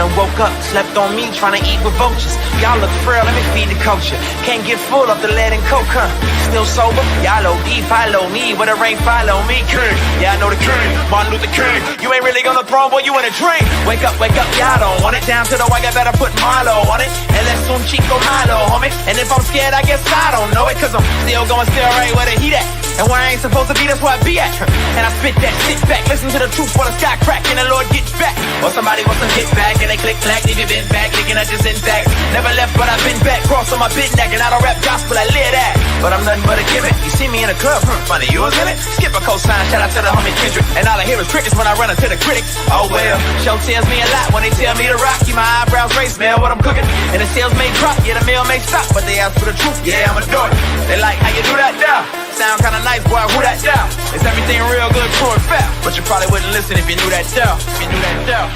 done woke up, slept on me, trying to eat with vultures. Y'all look frail, let me feed the culture. Can't get full of the lead and coke, huh? Still sober? Y'all OD, follow me. Where the rain follow me, king. Yeah, I know the king, Martin Luther King. You ain't really gonna throw, boy, you in a dream. Wake up, y'all don't want it. Down to the wire, better put Marlo on it. And let's un chico malo, homie. And if I'm scared, I guess I don't know it. Cause I'm still going still right where the heat at. And where I ain't supposed to be, that's where I be at. And I spit that, sit back, listen to the truth while the sky crack and the Lord gets back. Or somebody wants to get back and they click clack, leave you been back, looking at this intact. Never left, but I've been back, cross on my bit neck. And I don't rap gospel, I live that. But I'm nothing but a gimmick. You see me in a club, funny, you was in it. Skip a cosign, shout out to the homie Kendrick. And all I hear is crickets when I run into the critics. Oh well, show tells me a lot when they tell me to rock. Keep my eyebrows raised, smell what I'm cooking. And the sales may drop, yeah, the meal may stop. But they ask for the truth, yeah, I'ma do it. They like how you do that now. Sound kinda nice, boy, who that down? Is everything real good, true and fair? But you probably wouldn't listen if you knew that down. If you knew that down.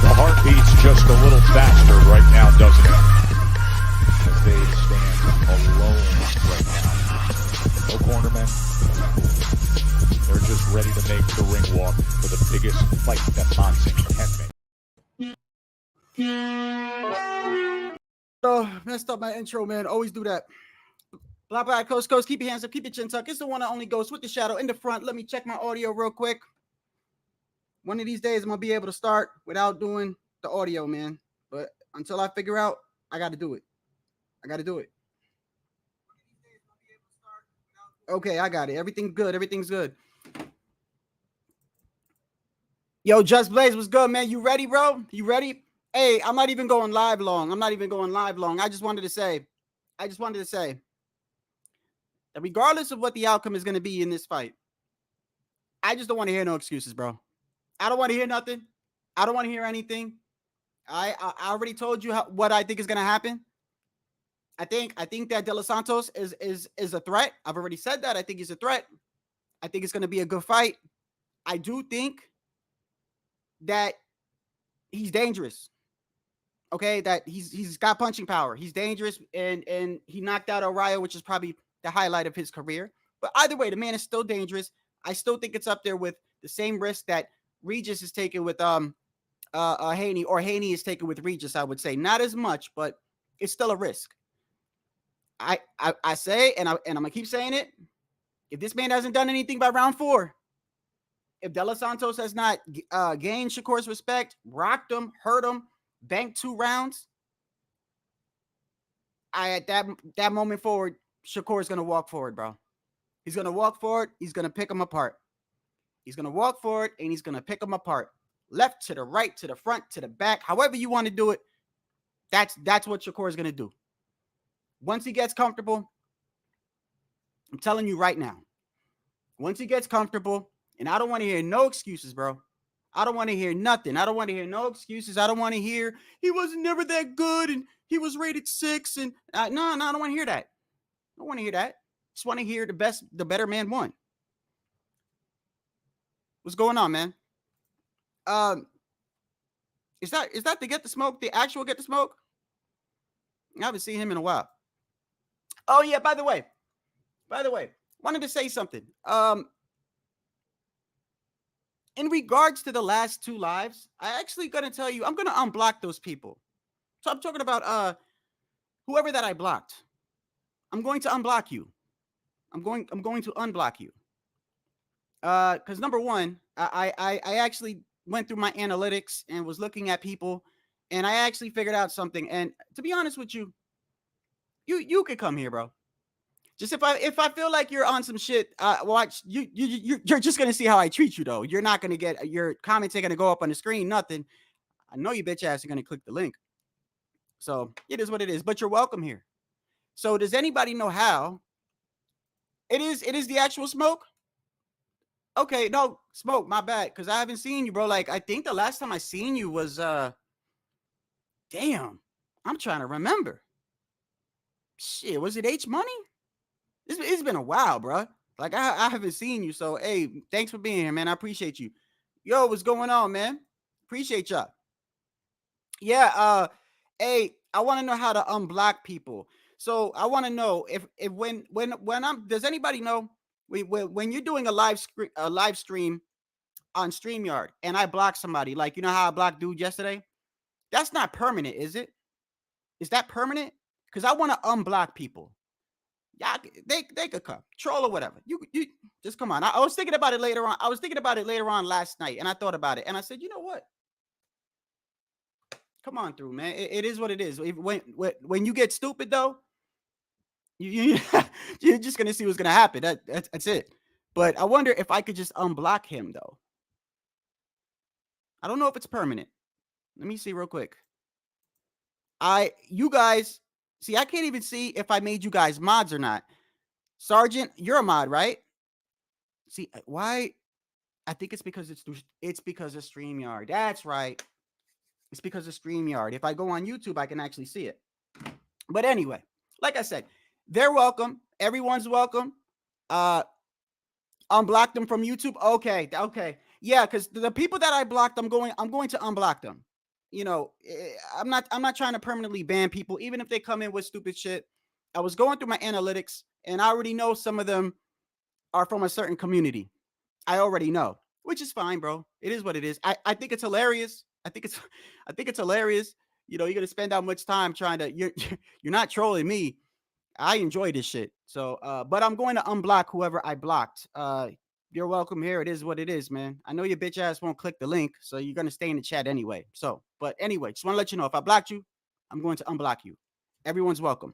The heart beats just a little faster right now, doesn't it? As they stand alone right now. No cornermen. They're just ready to make the ring walk for the biggest fight that boxing can make. Oh, messed up my intro, man. Always do that. Black Coast, keep your hands up, keep your chin tucked. It's the one that only goes with the shadow in the front. Let me check my audio real quick. One of these days, I'm going to be able to start without doing the audio, man. But until I figure out, I got to do it. Okay, I got it. Everything's good. Yo, Just Blaze, what's good, man? You ready, bro? You ready? Hey, I'm not even going live long. I just wanted to say that regardless of what the outcome is going to be in this fight, I just don't want to hear no excuses, bro. I don't want to hear nothing. I don't want to hear anything. I already told you what I think is going to happen. I think that De Los Santos is a threat. I've already said that. I think he's a threat. I think it's going to be a good fight. I do think that he's dangerous. Okay, that he's got punching power. He's dangerous, and he knocked out Orion, which is probably the highlight of his career. But either way, the man is still dangerous. I still think it's up there with the same risk that Regis is taking with Haney, or Haney is taking with Regis. I would say not as much, but it's still a risk. I say, and I'm gonna keep saying it. If this man hasn't done anything by round 4, if De Los Santos has not gained Shakur's respect, rocked him, hurt him, banked 2 rounds, at that moment forward, Shakur is gonna walk forward, bro. He's gonna walk forward. He's gonna pick him apart. He's gonna walk forward and he's gonna pick him apart. Left to the right, to the front, to the back, however you want to do it. That's what Shakur is gonna do. Once he gets comfortable, I'm telling you right now, once he gets comfortable, and I don't want to hear no excuses, bro. I don't want to hear nothing. I don't want to hear no excuses. I don't want to hear he was never that good and he was rated 6. And no, I don't want to hear that. I don't want to hear that. Just want to hear the better man won. What's going on, man? Is that the Get the Smoke, the actual Get the Smoke? I haven't seen him in a while. Oh yeah, by the way, wanted to say something. In regards to the last 2 lives, I actually gonna tell you, I'm gonna unblock those people. So I'm talking about whoever that I blocked. I'm going to unblock you. I'm going to unblock you. Because number one, I actually went through my analytics and was looking at people, and I actually figured out something. And to be honest with you, you could come here, bro. Just if I feel like you're on some shit, watch you're just gonna see how I treat you though. You're not gonna get your comments ain't gonna go up on the screen, nothing. I know you bitch ass are gonna click the link. So it is what it is, but you're welcome here. So does anybody know how? It is the actual Smoke? Okay, no, Smoke, my bad, because I haven't seen you, bro. Like, I think the last time I seen you was damn, I'm trying to remember. Shit, was it H Money? It's been a while, bro. Like I haven't seen you. So hey, thanks for being here, man. I appreciate you. Yo, what's going on, man? Appreciate y'all. Yeah, hey, I want to know how to unblock people. So I want to know if when I'm does anybody know when you're doing a live stream on StreamYard and I block somebody, like you know how I blocked dude yesterday? That's not permanent, is it? Is that permanent? Because I want to unblock people. Yeah, they could come troll or whatever. You just come on. I was thinking about it later on. I was thinking about it later on last night, and I thought about it, and I said, you know what? Come on through, man. It is what it is. When you get stupid though, you you're just gonna see what's gonna happen. That's it. But I wonder if I could just unblock him though. I don't know if it's permanent. Let me see real quick. You guys see, I can't even see if I made you guys mods or not. Sergeant, you're a mod, right? See why? I think it's because it's because of StreamYard. That's right. It's because of StreamYard. If I go on YouTube, I can actually see it. But anyway, like I said, they're welcome. Everyone's welcome. Unblock them from YouTube. Okay. Yeah, because the people that I blocked, I'm going to unblock them. You know, I'm not trying to permanently ban people, even if they come in with stupid shit. I was going through my analytics, and I already know some of them are from a certain community. I already know, which is fine, bro. It is what it is. I think it's hilarious. I think it's hilarious. You know, you're gonna spend that much time trying to. You're not trolling me. I enjoy this shit. So, but I'm going to unblock whoever I blocked. You're welcome here. It is what it is, man. I know your bitch ass won't click the link, so you're gonna stay in the chat anyway. So, but anyway, just want to let you know if I blocked you, I'm going to unblock you. Everyone's welcome.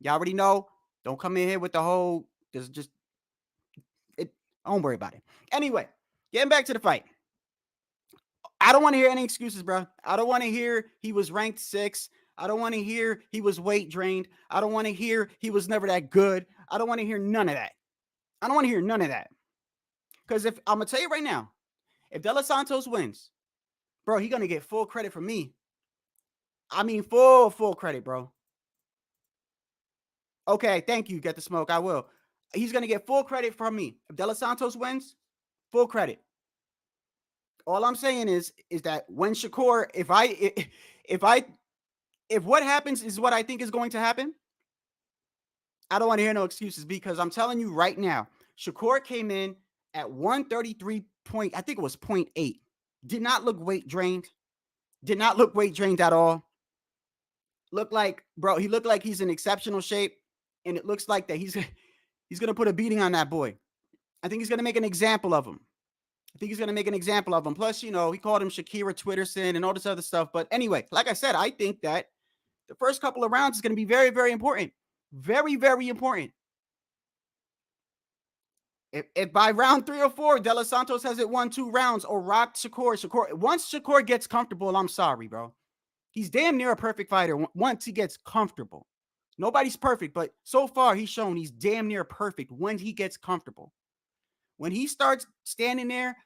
Y'all already know. Don't come in here with the whole. There's just it. Don't worry about it. Anyway, getting back to the fight. I don't want to hear any excuses, bro. I don't want to hear he was ranked 6. I don't want to hear he was weight drained. I don't want to hear he was never that good. I don't want to hear none of that. I don't want to hear none of that. Because if I'm gonna tell you right now, if De Los Santos wins, bro, he's gonna get full credit from me. I mean, full credit, bro. Okay, thank you. Get the smoke. I will. He's gonna get full credit from me. If De Los Santos wins, full credit. All I'm saying is that when Shakur, if what happens is what I think is going to happen, I don't want to hear no excuses because I'm telling you right now, Shakur came in at 133 point, I think it was 0.8. Did not look weight drained. Did not look weight drained at all. Looked like, bro, he looked like he's in exceptional shape, and it looks like that he's gonna put a beating on that boy. I think he's gonna make an example of him. Plus, you know, he called him Shakira Twitterson and all this other stuff. But anyway, like I said, I think that the first couple of rounds is going to be very, very important. Very, very important. If by round 3 or 4, De Los Santos has it 1-2 rounds or rocked Shakur. Once Shakur gets comfortable, I'm sorry, bro. He's damn near a perfect fighter once he gets comfortable. Nobody's perfect, but so far he's shown he's damn near perfect when he gets comfortable. When he starts standing there,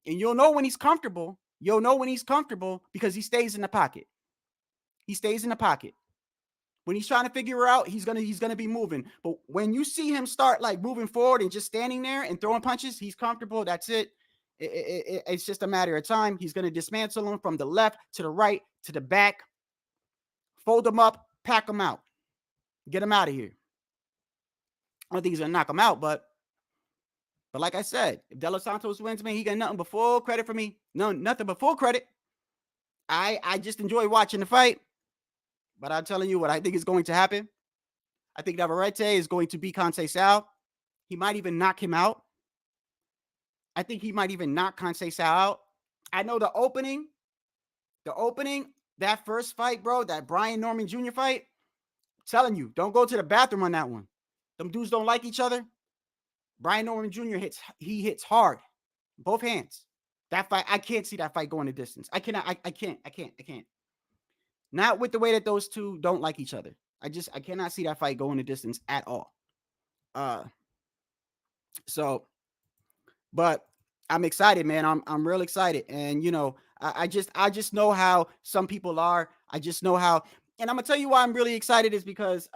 and you'll know when he's comfortable. You'll know when he's comfortable because he stays in the pocket. He stays in the pocket. When he's trying to figure out, he's gonna be moving. But when you see him start like moving forward and just standing there and throwing punches, he's comfortable. That's it. It's just a matter of time. He's gonna dismantle him from the left to the right to the back, fold him up, pack him out, get him out of here. I don't think he's gonna knock him out, but like I said, if De Los Santos wins, man, he got nothing but full credit for me. No, nothing but full credit. I just enjoy watching the fight. But I'm telling you what I think is going to happen. I think Navarrete is going to beat Conceição. He might even knock him out. I think he might even knock Conceição out. I know the opening, that first fight, bro, that Brian Norman Jr. fight, I'm telling you, don't go to the bathroom on that one. Them dudes don't like each other. Brian Norman Jr. hits hard. Both hands. That fight, I can't see that fight going the distance. I can't. Not with the way that those two don't like each other. I cannot see that fight going the distance at all. So, but I'm excited, man. I'm real excited. And you know, I just know how some people are. I just know how, and I'm gonna tell you why I'm really excited is because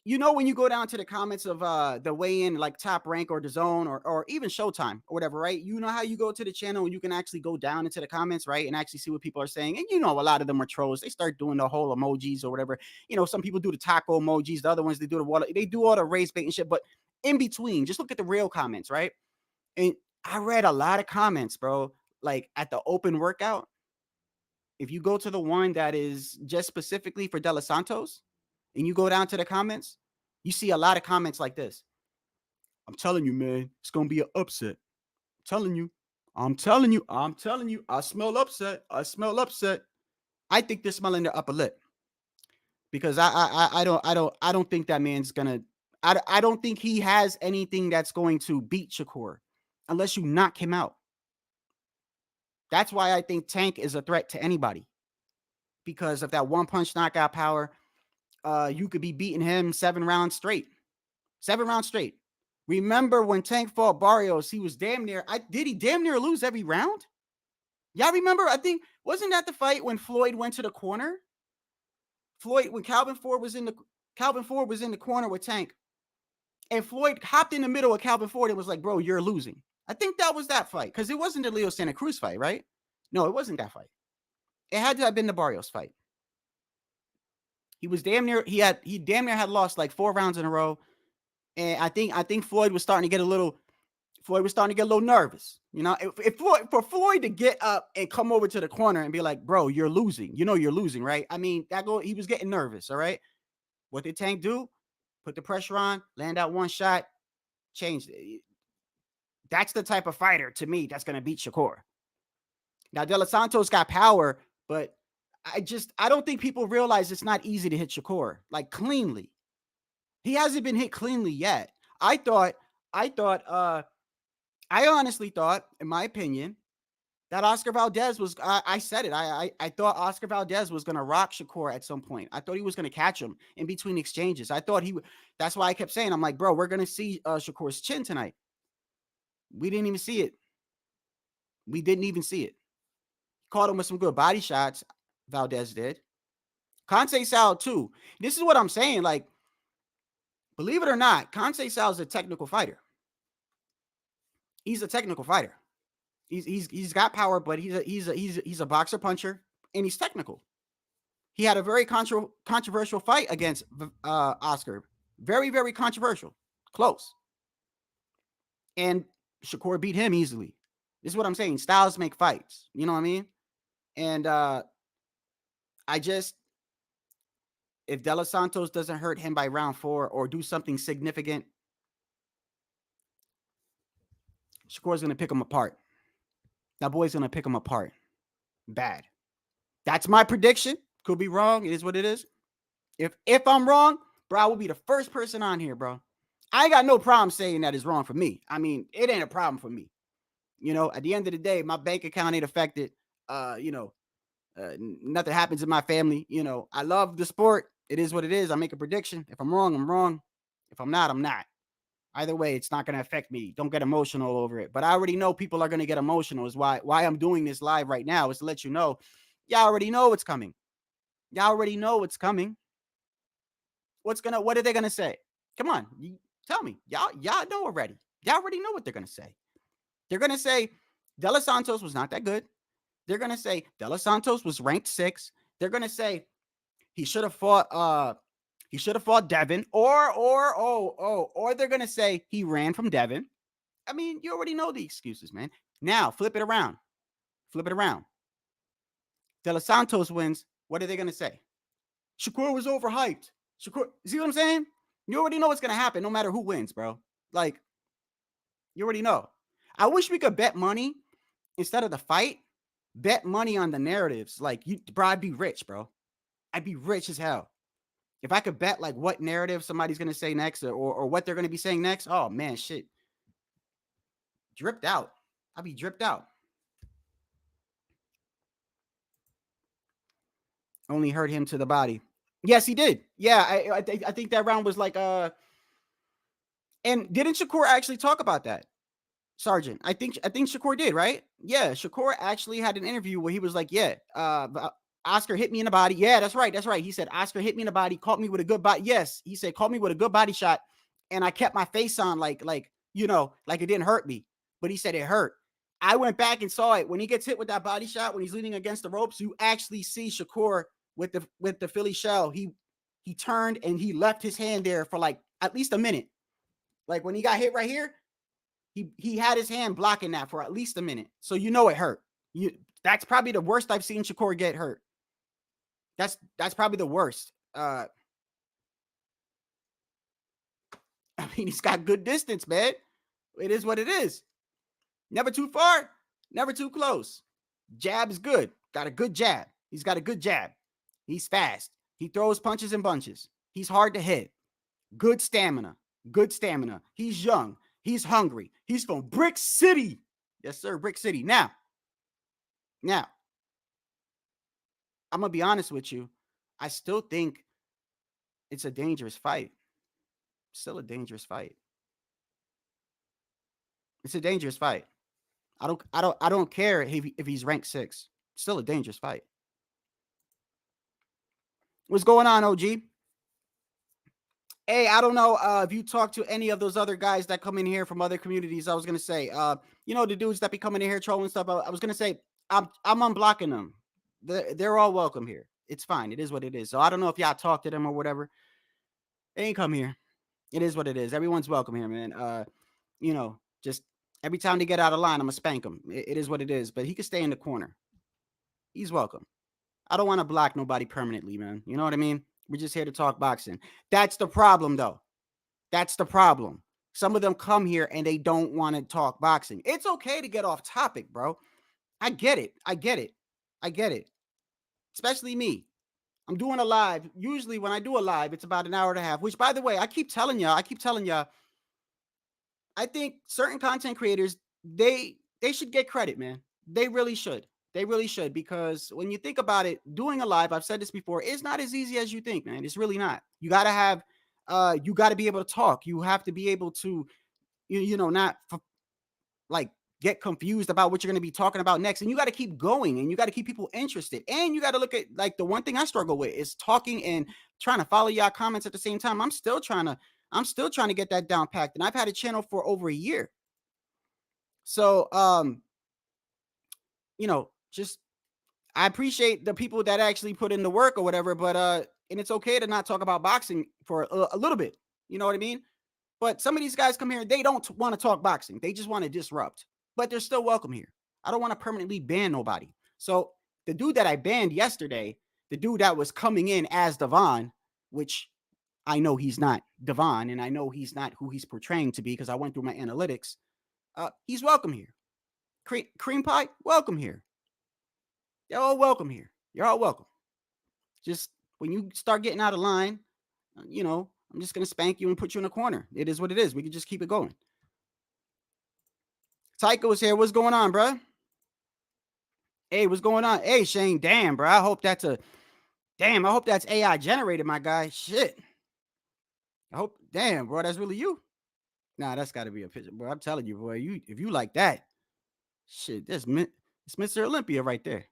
you know, when you go down to the comments of the weigh-in, like Top Rank or DAZN or even Showtime or whatever, right? You know how you go to the channel and you can actually go down into the comments, right? And actually see what people are saying. And you know, a lot of them are trolls. They start doing the whole emojis or whatever. You know, some people do the taco emojis, the other ones they do the water, they do all the race bait and shit. But in between, just look at the real comments, right? And I read a lot of comments, bro. Like at the open workout, if you go to the one that is just specifically for De Los Santos and you go down to the comments, you see a lot of comments like this. I'm telling you, man, it's going to be an upset. I'm telling you. I smell upset. I think they're smelling their upper lip because I don't think that man's going to, I don't think he has anything that's going to beat Shakur unless you knock him out. That's why I think Tank is a threat to anybody because of that one punch knockout power. You could be beating him 7 rounds straight. 7 rounds straight. Remember when Tank fought Barrios, he was damn near, did he damn near lose every round? Y'all remember? I think, wasn't that the fight when Floyd went to the corner? When Calvin Ford was in the corner with Tank. And Floyd hopped in the middle of Calvin Ford and was like, bro, you're losing. I think that was that fight. Because it wasn't the Leo Santa Cruz fight, right? No, it wasn't that fight. It had to have been the Barrios fight. He was damn near, he damn near had lost like 4 rounds in a row. And I think Floyd was starting to get a little nervous. You know, for Floyd to get up and come over to the corner and be like, bro, you're losing. You know, you're losing, right? I mean, he was getting nervous. All right. What did Tank do? Put the pressure on, land out one shot, changed it. That's the type of fighter to me that's going to beat Shakur. Now, De Los Santos got power, but I don't think people realize it's not easy to hit Shakur like cleanly. He hasn't been hit cleanly yet. I honestly thought, in my opinion, that Oscar Valdez was, I said it. I thought Oscar Valdez was going to rock Shakur at some point. I thought he was going to catch him in between exchanges. I thought he would. That's why I kept saying, I'm like, bro, we're going to see Shakur's chin tonight. We didn't even see it. We didn't even see it. Caught him with some good body shots. Valdez did. Conceição too. This is what I'm saying. Like, believe it or not, Conceição is a technical fighter. He's a technical fighter. He's got power, but he's a boxer puncher, and he's technical. He had a very controversial fight against Oscar. Very, very controversial. Close. And Shakur beat him easily. This is what I'm saying. Styles make fights. You know what I mean? And if De Los Santos doesn't hurt him by round 4 or do something significant, Shakur's going to pick him apart. That boy's going to pick him apart. Bad. That's my prediction. Could be wrong. It is what it is. If I'm wrong, bro, I will be the first person on here, bro. I ain't got no problem saying that is wrong for me. I mean, it ain't a problem for me. You know, at the end of the day, my bank account ain't affected. Nothing happens in my family. You know, I love the sport. It is what it is. I make a prediction. If I'm wrong, I'm wrong. If I'm not, I'm not. Either way, it's not going to affect me. Don't get emotional over it. But I already know people are going to get emotional. Is why I'm doing this live right now, is to let you know. Y'all already know what's coming. Y'all already know what's coming. What are they going to say? Come on. Tell me. Y'all know already. Y'all already know what they're going to say. They're going to say De Los Santos was not that good. They're going to say De Los Santos was ranked 6. They're going to say he should have fought Devin, or they're going to say he ran from Devin. I mean, you already know the excuses, man. Now, flip it around. De Los Santos wins. What are they going to say? Shakur was overhyped. Shakur, see what I'm saying? You already know what's going to happen no matter who wins, bro. Like, you already know. I wish we could bet money instead of the fight. Bet money on the narratives. Like, bro, I'd be rich, bro. I'd be rich as hell. If I could bet, like, what narrative somebody's going to say next or what they're going to be saying next, oh, man, shit. Dripped out. I'd be dripped out. Only hurt him to the body. Yes, he did. Yeah, I think that round was like, and didn't Shakur actually talk about that? Sergeant, I think Shakur did, right? Yeah, Shakur actually had an interview where he was like, yeah, Oscar hit me in the body. Yeah, that's right. That's right. He said Oscar hit me in the body, caught me with a good body. Yes, he said caught me with a good body shot, and I kept my face on like you know, like it didn't hurt me, but he said it hurt. I went back and saw it when he gets hit with that body shot when he's leaning against the ropes. You actually see Shakur with the Philly shell. He turned and he left his hand there for like at least a minute. Like when he got hit right here, he had his hand blocking that for at least a minute. So you know it hurt. That's probably the worst I've seen Shakur get hurt. That's probably the worst. I mean, he's got good distance, man. It is what it is. Never too far, never too close. Jab is good. Got a good jab. He's got a good jab. He's fast. He throws punches and bunches. He's hard to hit. Good stamina. Good stamina. He's young. He's hungry. He's from Brick City. Yes, sir, Brick City. Now, I'm going to be honest with you. I still think it's a dangerous fight. Still a dangerous fight. It's a dangerous fight. I don't care if he's ranked 6. Still a dangerous fight. What's going on, OG? Hey, I don't know if you talk to any of those other guys that come in here from other communities. I was gonna say, you know, the dudes that be coming in here trolling stuff. I was gonna say, I'm unblocking them. They're all welcome here. It's fine. It is what it is. So I don't know if y'all talk to them or whatever. They ain't come here. It is what it is. Everyone's welcome here, man. You know, just every time they get out of line, I'm gonna spank them. It is what it is. But he could stay in the corner. He's welcome. I don't want to block nobody permanently, man. You know what I mean? We're just here to talk boxing. That's the problem, though. That's the problem. Some of them come here and they don't want to talk boxing. It's okay to get off topic, bro. I get it. I get it. I get it. Especially me. I'm doing a live. Usually when I do a live, it's about an hour and a half, which, by the way, I keep telling y'all, I think certain content creators, they should get credit, man. They really should. They really should, because when you think about it, doing a live, I've said this before, it's not as easy as you think, man. It's really not. You got to have, you got to be able to talk. You have to be able to, you know, not like get confused about what you're going to be talking about next. And you got to keep going, and you got to keep people interested. And you got to look at, like, the one thing I struggle with is talking and trying to follow y'all comments at the same time. I'm still trying to get that down packed. And I've had a channel for over a year. So, you know, just, I appreciate the people that actually put in the work or whatever, but, and it's okay to not talk about boxing for a little bit. You know what I mean? But some of these guys come here, they don't want to talk boxing. They just want to disrupt, but they're still welcome here. I don't want to permanently ban nobody. So the dude that I banned yesterday, the dude that was coming in as Devon, which I know he's not Devon, and I know he's not who he's portraying to be because I went through my analytics. He's welcome here. Cream pie, welcome here. You're all welcome here. You're all welcome. Just when you start getting out of line, you know, I'm just going to spank you and put you in a corner. It is what it is. We can just keep it going. Tycho is here. What's going on, bro? Hey, what's going on? Hey, Shane. Damn, bro. I hope that's AI generated, my guy. Shit. I hope, damn, bro, that's really you. Nah, that's got to be a picture, bro. I'm telling you, boy, if you like that, shit, it's Mr. Olympia right there.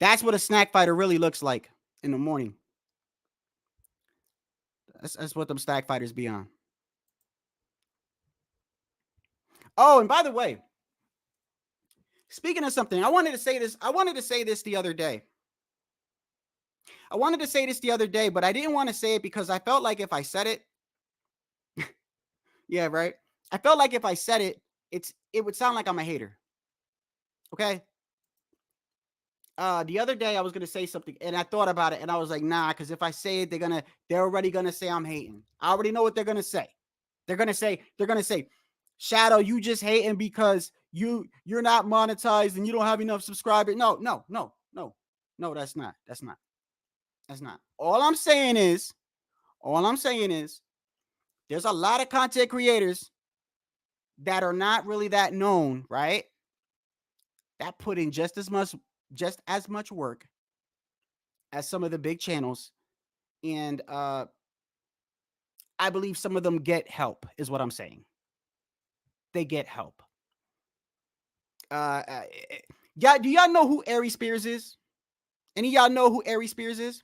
That's what a snack fighter really looks like in the morning. That's what them snack fighters be on. Oh, and by the way, speaking of something, I wanted to say this the other day. But I didn't want to say it because I felt like if I said it, yeah, right. I felt like if I said it, it would sound like I'm a hater. Okay. The other day I was gonna say something and I thought about it and I was like, nah, because if I say it, they're already gonna say I'm hating. I already know what they're gonna say. They're gonna say, Shadow, you just hating because you're not monetized and you don't have enough subscribers. No, that's not. All I'm saying is, there's a lot of content creators that are not really that known, right? That put in just as much work as some of the big channels. And I believe some of them get help, is what I'm saying. They get help. Yeah, do y'all know who Ari Spears is? Any of y'all know who Ari Spears is?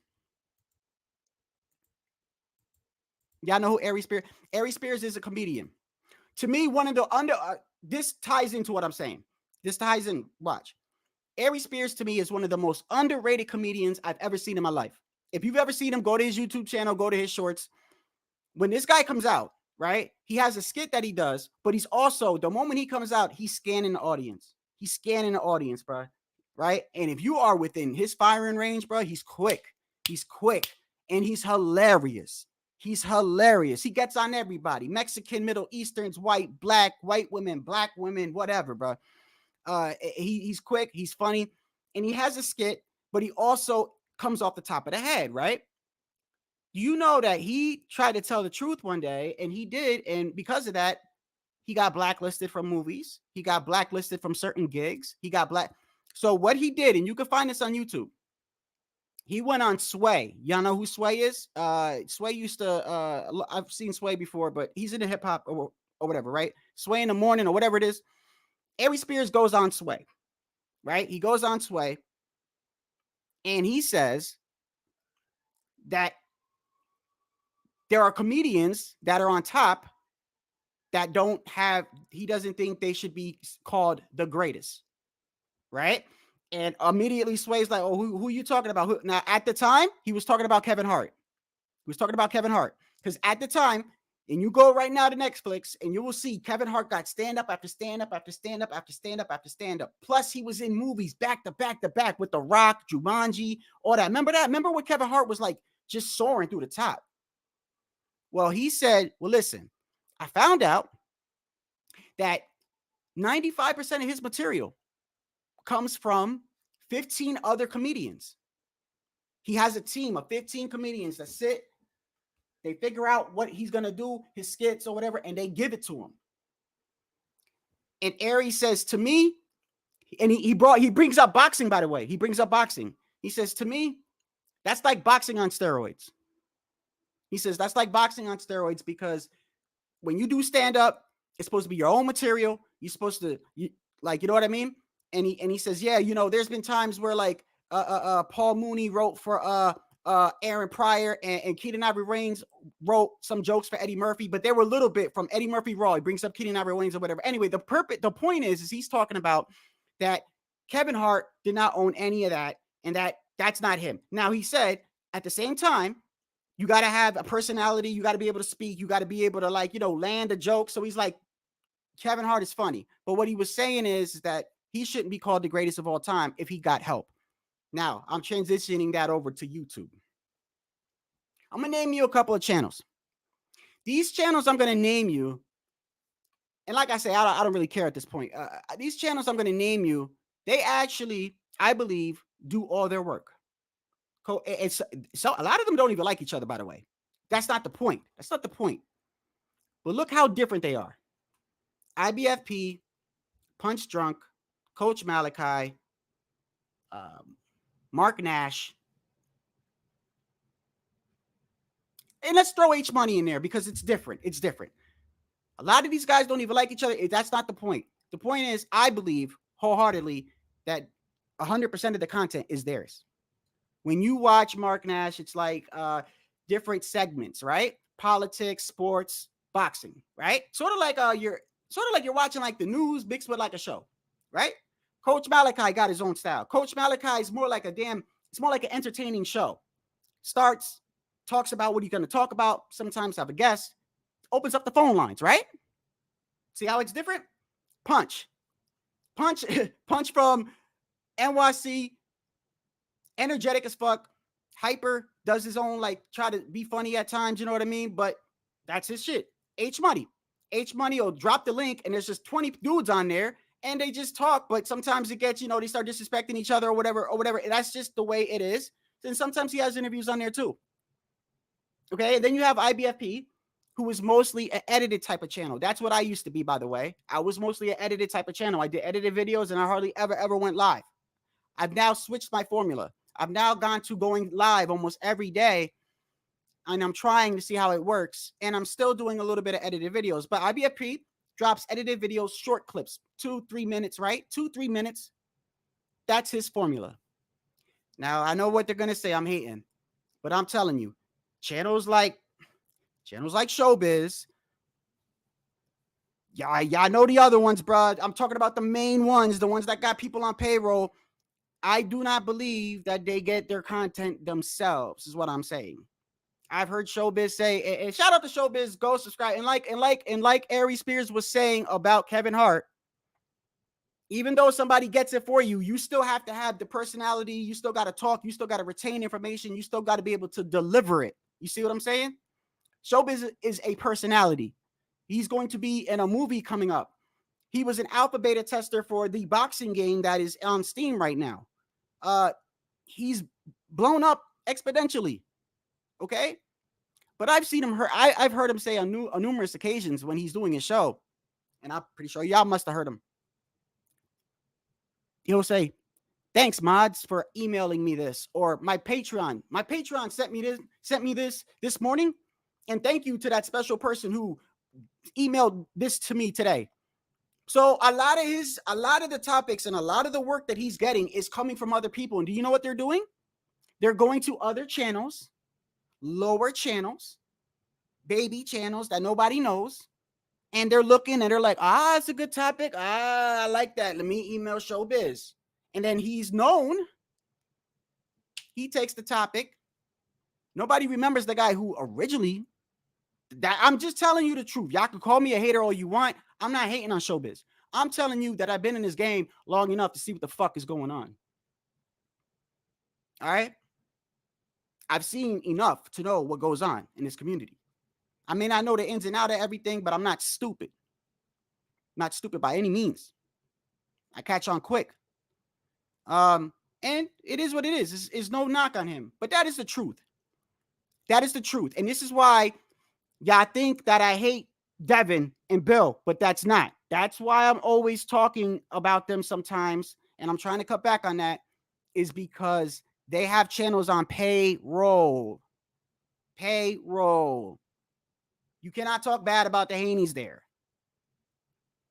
Y'all know who Ari Spears? Ari Spears is a comedian. To me, one of the this ties into what I'm saying. This ties in. Watch. Ari Spears to me is one of the most underrated comedians I've ever seen in my life. If you've ever seen him, go to his YouTube channel, go to his shorts. When this guy comes out, right? He has a skit that he does, but he's also, the moment he comes out, he's scanning the audience. He's scanning the audience, bro. Right? And if you are within his firing range, bro, he's quick. He's quick. And he's hilarious. He's hilarious. He gets on everybody. Mexican, Middle Easterns, white, black women, whatever, bro. He's quick. He's funny. And he has a skit, but he also comes off the top of the head, right? You know that he tried to tell the truth one day, and he did. And because of that, he got blacklisted from movies. He got blacklisted from certain gigs. He got black. So what he did, and you can find this on YouTube, he went on Sway. Y'all know who Sway is? Sway used to, I've seen Sway before, but he's in the hip hop or whatever, right? Sway in the morning or whatever it is. Ari Spears goes on Sway, right? He goes on Sway, and he says that there are comedians that are on top that don't have, he doesn't think they should be called the greatest, right? And immediately Sway's like, oh, who are you talking about? Now, at the time, he was talking about Kevin Hart. He was talking about Kevin Hart. Because at the time, and you go right now to Netflix, and you will see Kevin Hart got stand-up after stand-up after stand-up after stand-up after stand-up. Plus, he was in movies back to back to back with The Rock, Jumanji, all that. Remember that? Remember when Kevin Hart was like just soaring through the top? Well, he said, well, listen, I found out that 95% of his material comes from 15 other comedians. He has a team of 15 comedians that sit, they figure out what he's going to do, his skits or whatever, and they give it to him. And Ari says to me, and he brings up boxing, by the way. He brings up boxing. He says to me, that's like boxing on steroids. He says that's like boxing on steroids because when you do stand up, it's supposed to be your own material. You're supposed to, you know what I mean? And he says, yeah, there's been times where like Paul Mooney wrote for Aaron Pryor and Keaton Ivory Wayans wrote some jokes for Eddie Murphy, but they were a little bit from Eddie Murphy Raw. He brings up Keaton Ivory Wayans or whatever. Anyway, the point is he's talking about that Kevin Hart did not own any of that, and that's not him. Now he said at the same time, you got to have a personality. You got to be able to speak. You got to be able to land a joke. So he's like, Kevin Hart is funny. But what he was saying is that he shouldn't be called the greatest of all time if he got help. Now, I'm transitioning that over to YouTube. I'm going to name you a couple of channels. These channels I'm going to name you, and like I say, I don't really care at this point. These channels I'm going to name you, they actually, I believe, do all their work. So a lot of them don't even like each other, by the way. That's not the point. That's not the point. But look how different they are. IBFP, Punch Drunk, Coach Malachi, Mark Nash. And let's throw H Money in there because it's different. It's different. A lot of these guys don't even like each other. That's not the point. The point is, I believe wholeheartedly that 100% of the content is theirs. When you watch Mark Nash, it's like different segments, right? Politics, sports, boxing, right? Sort of like you're watching like the news mixed with like a show, right? Coach Malachi got his own style. Coach Malachi is more like it's more like an entertaining show. Starts, talks about what he's going to talk about, sometimes have a guest, opens up the phone lines, right? See how it's different? Punch from NYC, energetic as fuck, hyper, does his own, try to be funny at times, you know what I mean? But that's his shit. H Money will drop the link and there's just 20 dudes on there and they just talk, but sometimes it gets, they start disrespecting each other or whatever. That's just the way it is. Then sometimes he has interviews on there too. Okay, and then you have IBFP, who is mostly an edited type of channel. That's what I used to be, by the way. I was mostly an edited type of channel. I did edited videos and I hardly ever went live. I've now switched my formula. I've now gone to going live almost every day, and I'm trying to see how it works, and I'm still doing a little bit of edited videos, but IBFP drops edited videos, short clips, 2-3 minutes, right? 2-3 minutes. that's his formula. Now, I know what they're going to say. I'm hating, but I'm telling you, channels like Showbiz, y'all know the other ones, bro. I'm talking about the main ones, the ones that got people on payroll. I do not believe that they get their content themselves, is what I'm saying. I've heard Showbiz say, and shout out to Showbiz, go subscribe. And like Ari Spears was saying about Kevin Hart, even though somebody gets it for you, you still have to have the personality. You still got to talk. You still got to retain information. You still got to be able to deliver it. You see what I'm saying? Showbiz is a personality. He's going to be in a movie coming up. He was an alpha beta tester for the boxing game that is on Steam right now. He's blown up exponentially. Okay. But I've seen him I've heard him say on numerous occasions when he's doing his show, and I'm pretty sure y'all must have heard him. He'll say, "Thanks, mods, for emailing me this," or my Patreon sent me this morning, and thank you to that special person who emailed this to me today. So a lot of the topics and a lot of the work that he's getting is coming from other people. And do you know what they're doing? They're going to other channels, lower channels, baby channels that nobody knows. And they're looking and they're like, it's a good topic. I like that. Let me email Showbiz. And then he's known. He takes the topic. Nobody remembers the guy who originally, I'm just telling you the truth. Y'all can call me a hater all you want. I'm not hating on Showbiz. I'm telling you that I've been in this game long enough to see what the fuck is going on. All right? I've seen enough to know what goes on in this community. I may not know the ins and outs of everything, but I'm not stupid. Not stupid by any means. I catch on quick. And it is what it is. It's no knock on him. But that is the truth. That is the truth. And this is why y'all think that I hate Devin and Bill, but that's not. That's why I'm always talking about them sometimes, and I'm trying to cut back on that, is because they have channels on payroll. Payroll. You cannot talk bad about the Haneys there.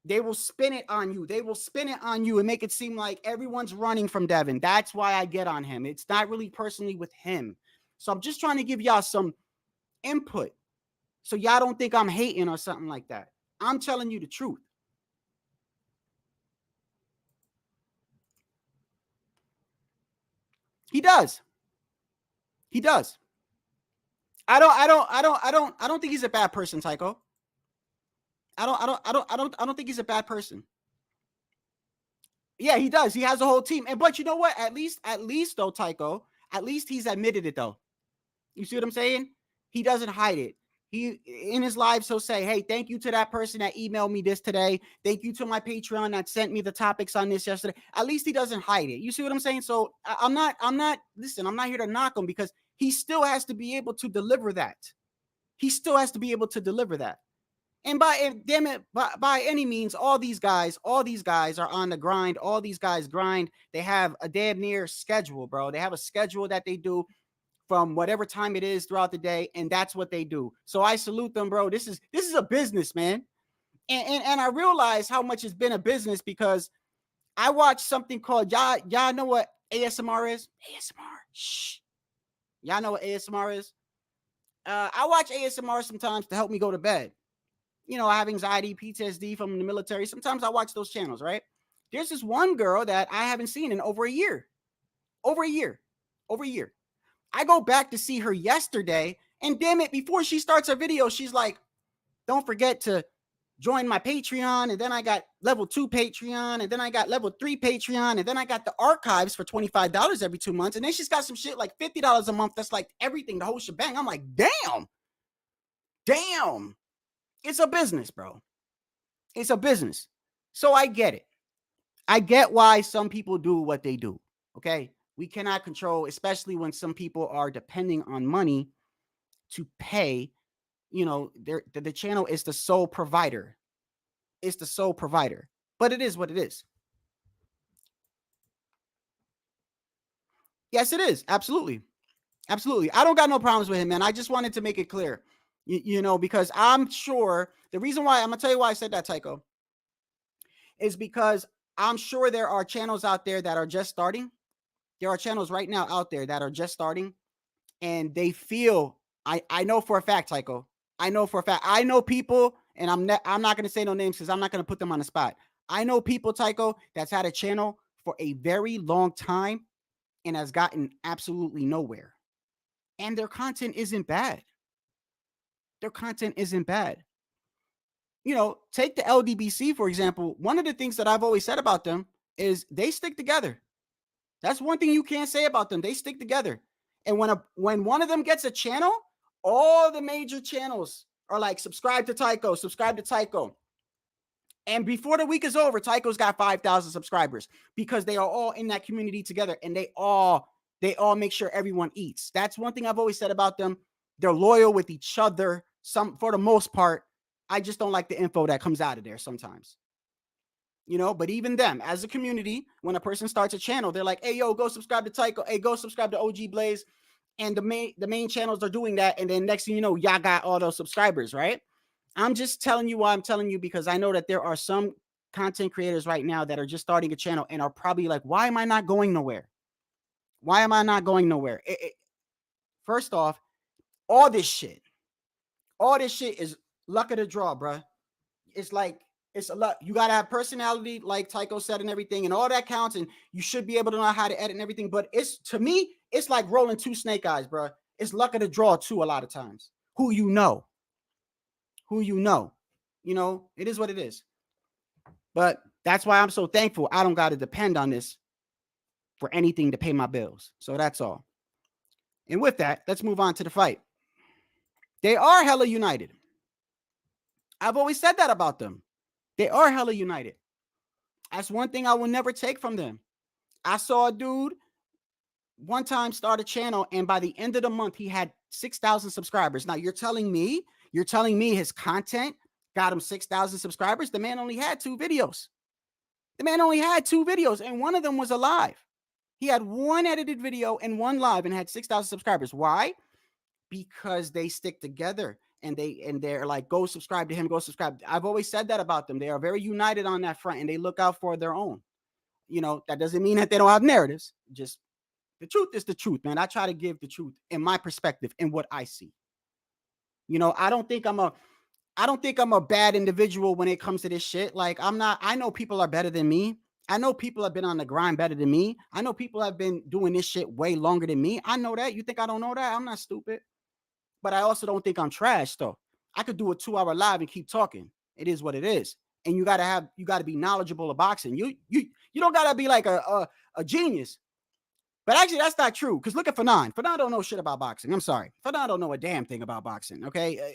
They will spin it on you. They will spin it on you and make it seem like everyone's running from Devin. That's why I get on him. It's not really personally with him. So I'm just trying to give y'all some input so y'all don't think I'm hating or something like that. I'm telling you the truth. He does. He does. I don't think he's a bad person, Tycho. I don't think he's a bad person. Yeah, he does. He has a whole team. But you know what? At least though, Tycho, at least he's admitted it though. You see what I'm saying? He doesn't hide it. He in his lives he'll say, "Hey, thank you to that person that emailed me this today. Thank you to my Patreon that sent me the topics on this yesterday." At least he doesn't hide it. You see what I'm saying? So I'm not here to knock him because he still has to be able to deliver that. He still has to be able to deliver that. And by any means, all these guys are on the grind. All these guys grind. They have a damn near schedule, bro. They have a schedule that they do from whatever time it is throughout the day, and that's what they do. So I salute them, bro. This is a business, man. And I realize how much it's been a business because I watched something called y'all know what ASMR is? ASMR. Shh. Y'all know what ASMR is? I watch ASMR sometimes to help me go to bed. You know, I have anxiety, PTSD from the military. Sometimes I watch those channels, right? There's this one girl that I haven't seen in over a year. I go back to see her yesterday, and damn it, before she starts her video, she's like, "Don't forget to join my Patreon." And then I got level 2 Patreon, and then I got level 3 Patreon, and then I got the archives for $25 every 2 months. And then she's got some shit like $50 a month. That's like everything, the whole shebang. I'm like, damn. It's a business, bro. It's a business. So I get it. I get why some people do what they do. Okay. We cannot control, especially when some people are depending on money to pay. You know, the channel is the sole provider. It's the sole provider. But it is what it is. Yes, it is. Absolutely. Absolutely. I don't got no problems with him, man. I just wanted to make it clear. You know, because I'm sure the reason why I'm going to tell you why I said that, Tycho, is because I'm sure there are channels out there that are just starting. There are channels right now out there that are just starting, and they feel. I know for a fact, Tycho. I know for a fact. I know people, and I'm not going to say no names because I'm not going to put them on the spot. I know people, Tycho, that's had a channel for a very long time and has gotten absolutely nowhere. And their content isn't bad. Their content isn't bad. You know, take the LDBC, for example. One of the things that I've always said about them is they stick together. That's one thing you can't say about them. They stick together. And when one of them gets a channel, all the major channels are like, subscribe to Tycho, subscribe to Tycho. And before the week is over, Tycho's got 5,000 subscribers because they are all in that community together, and they all make sure everyone eats. That's one thing I've always said about them. They're loyal with each other, for the most part. I just don't like the info that comes out of there sometimes. You know, but even them as a community, when a person starts a channel, they're like, hey, yo, go subscribe to Tycho. Hey, go subscribe to OG Blaze. And the main channels are doing that. And then next thing you know, y'all got all those subscribers, right? I'm just telling you why I'm telling you, because I know that there are some content creators right now that are just starting a channel and are probably like, why am I not going nowhere? Why am I not going nowhere? First off, all this shit is luck of the draw, bruh. It's like, it's a lot. You got to have personality, like Tycho said, and everything, and all that counts. And you should be able to know how to edit and everything. But to me, it's like rolling two snake eyes, bro. It's luck of the draw too. A lot of times, who you know, it is what it is. But that's why I'm so thankful. I don't got to depend on this for anything to pay my bills. So that's all. And with that, let's move on to the fight. They are hella united. I've always said that about them. They are hella united. That's one thing I will never take from them. I saw a dude one time start a channel, and by the end of the month, he had 6,000 subscribers. Now, you're telling me his content got him 6,000 subscribers? The man only had 2 videos. And one of them was a live. He had one edited video and one live and had 6,000 subscribers. Why? Because they stick together. And they're like, go subscribe to him, go subscribe. I've always said that about them. They are very united on that front, and they look out for their own. You know, that doesn't mean that they don't have narratives. Just the truth is the truth, man. I try to give the truth in my perspective and what I see. You know, I don't think I'm a bad individual when it comes to this shit. Like, I'm not. I know people are better than me. I know people have been on the grind better than me. I know people have been doing this shit way longer than me. I know that. You think I don't know that? I'm not stupid. But I also don't think I'm trash, though. I could do a 2-hour live and keep talking. It is what it is. And you gotta be knowledgeable of boxing. You don't gotta be like a genius. But actually, that's not true. Because look at Fanon. Fanon don't know shit about boxing. I'm sorry. Fanon don't know a damn thing about boxing. Okay,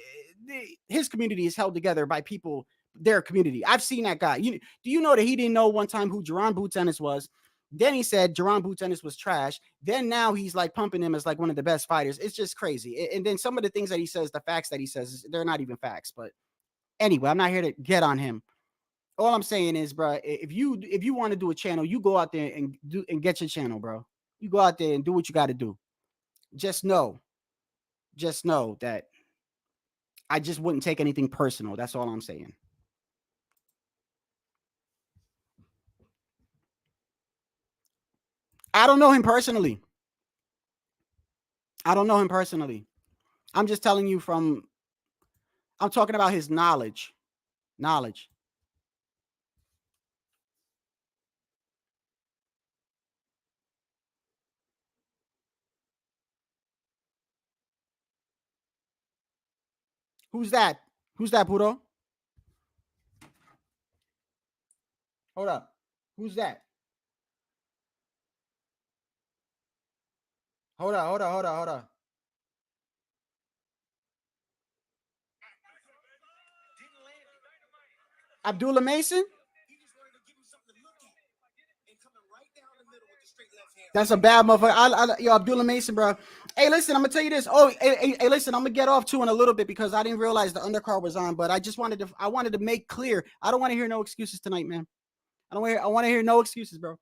his community is held together by people. Their community. I've seen that guy. Do you know that he didn't know one time who Jerron Boots Ennis was? Then he said Jerron Boots Ennis was trash. Then now he's like pumping him as like one of the best fighters. It's just crazy. And then some of the things that he says, the facts that he says, they're not even facts. But anyway, I'm not here to get on him. All I'm saying is, bro, if you want to do a channel, you go out there and get your channel, bro. You go out there and do what you got to do. Just know that I just wouldn't take anything personal. That's all I'm saying. I don't know him personally. I'm just telling you I'm talking about his knowledge. Who's that? Who's that, Pudo? Hold up. Who's that? Hold on. Abdullah Mason? That's a bad motherfucker. Yo, Abdullah Mason, bro. Hey, listen, I'm gonna tell you this. Oh, hey, listen, I'm gonna get off too in a little bit because I didn't realize the undercard was on. But I wanted to make clear. I don't want to hear no excuses tonight, man. I want to hear no excuses, bro.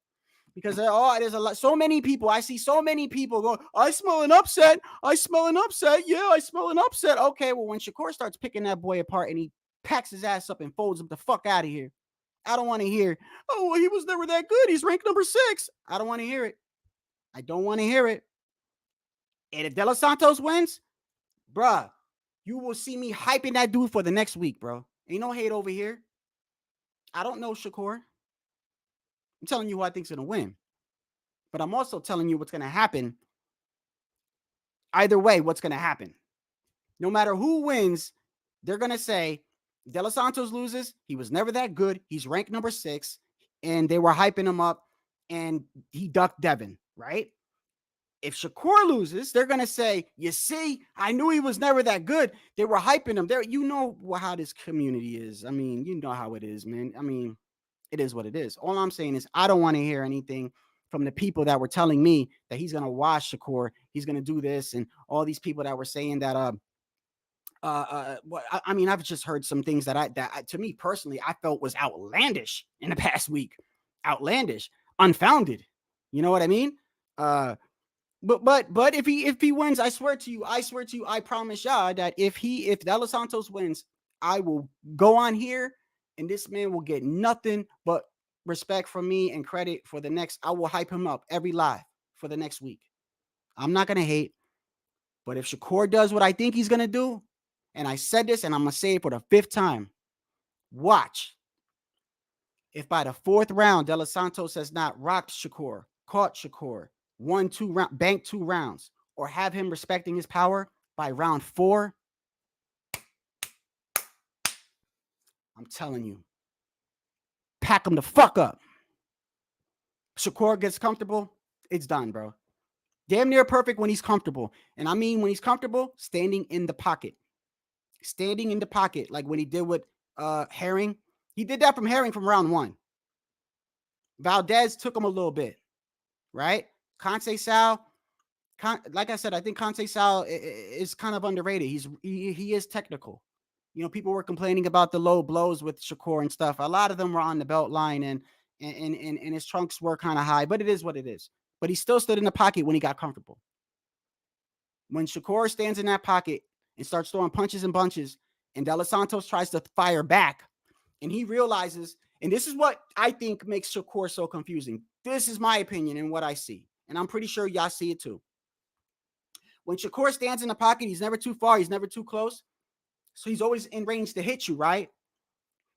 Because there's a lot. So many people. I see so many people go. I smell an upset. Yeah, I smell an upset. Okay, well, when Shakur starts picking that boy apart and he packs his ass up and folds him the fuck out of here, I don't want to hear, oh, well, he was never that good. He's ranked number 6. I don't want to hear it. I don't want to hear it. And if De Los Santos wins, bruh, you will see me hyping that dude for the next week, bro. Ain't no hate over here. I don't know Shakur. I'm telling you who I think's going to win. But I'm also telling you what's going to happen. Either way, what's going to happen. No matter who wins, they're going to say, De Los Santos loses. He was never that good. He's ranked number 6. And they were hyping him up. And he ducked Devin, right? If Shakur loses, they're going to say, you see, I knew he was never that good. They were hyping him. There, you know how this community is. I mean, you know how it is, man. I mean, it is what it is. All I'm saying is I don't want to hear anything from the people that were telling me that he's going to wash Shakur. He's going to do this. And all these people that were saying that, I mean, I've just heard some things that to me personally, I felt was outlandish in the past week. Outlandish, unfounded. You know what I mean? But if he wins, I swear to you, I promise y'all that if De Los Santos wins, I will go on here and this man will get nothing but respect from me and credit for the next. I will hype him up every live for the next week. I'm not gonna hate, but if Shakur does what I think he's gonna do, and I said this and I'm gonna say it for the 5th time, watch. If by the 4th round De Los Santos has not rocked Shakur, caught Shakur, won 2 rounds, banked 2 rounds, or have him respecting his power by round 4, I'm telling you, pack him the fuck up. Shakur gets comfortable, it's done, bro. Damn near perfect when he's comfortable. And I mean when he's comfortable, standing in the pocket. Standing in the pocket, like when he did with Herring. He did that from Herring from round 1. Valdez took him a little bit, right? Conceição, like I said, I think Conceição is kind of underrated. He is technical. You know, people were complaining about the low blows with Shakur and stuff. A lot of them were on the belt line and his trunks were kind of high, but it is what it is. But he still stood in the pocket when he got comfortable. When Shakur stands in that pocket and starts throwing punches and bunches, and De Los Santos tries to fire back, and he realizes, and this is what I think makes Shakur so confusing. This is my opinion and what I see. And I'm pretty sure y'all see it too. When Shakur stands in the pocket, he's never too far. He's never too close. So he's always in range to hit you, right?